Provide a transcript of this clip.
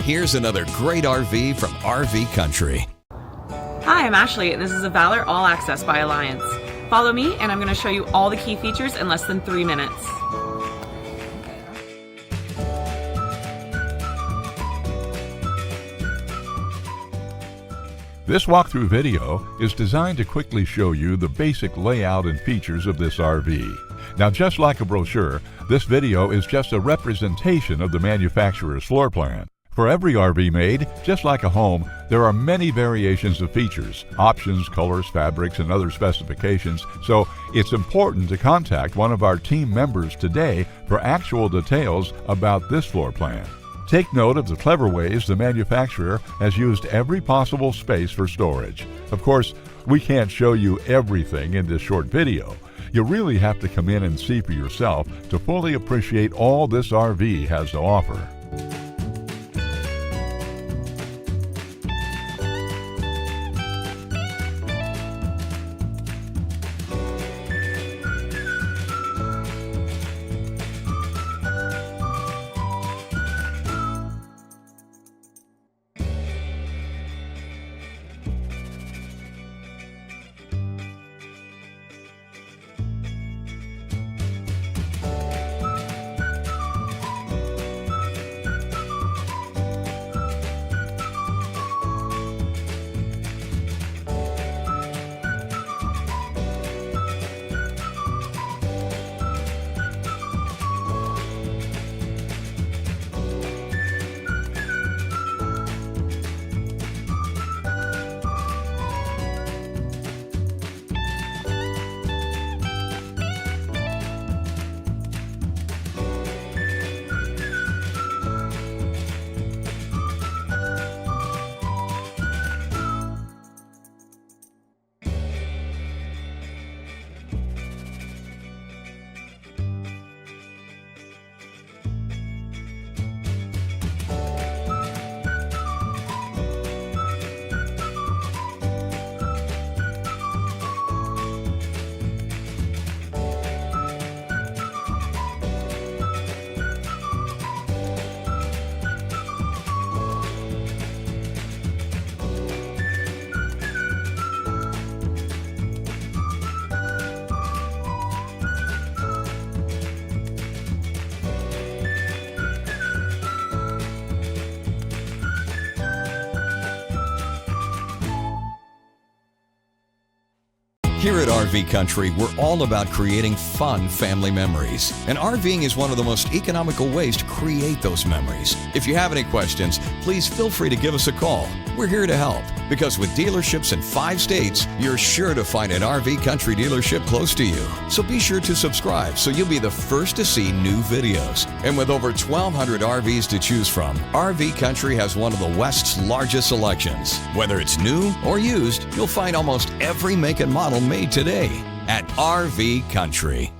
Here's another great RV from RV Country. Hi, I'm Ashley, and this is a Valor All-Access by Alliance. Follow me, and I'm going to show you all the key features in less than 3 minutes. This walkthrough video is designed to quickly show you the basic layout and features of this RV. Now, just like a brochure, this video is just a representation of the manufacturer's floor plan. For every RV made, just like a home, there are many variations of features, options, colors, fabrics, and other specifications, so it's important to contact one of our team members today for actual details about this floor plan. Take note of the clever ways the manufacturer has used every possible space for storage. Of course, we can't show you everything in this short video. You really have to come in and see for yourself to fully appreciate all this RV has to offer. Here at RV Country, we're all about creating fun family memories. And RVing is one of the most economical ways to create those memories. If you have any questions, please feel free to give us a call. We're here to help, because with dealerships in 5 states, you're sure to find an RV Country dealership close to you. So be sure to subscribe so you'll be the first to see new videos. And with over 1,200 RVs to choose from, RV Country has one of the West's largest selections. Whether it's new or used, you'll find almost every make and model made today at RV Country.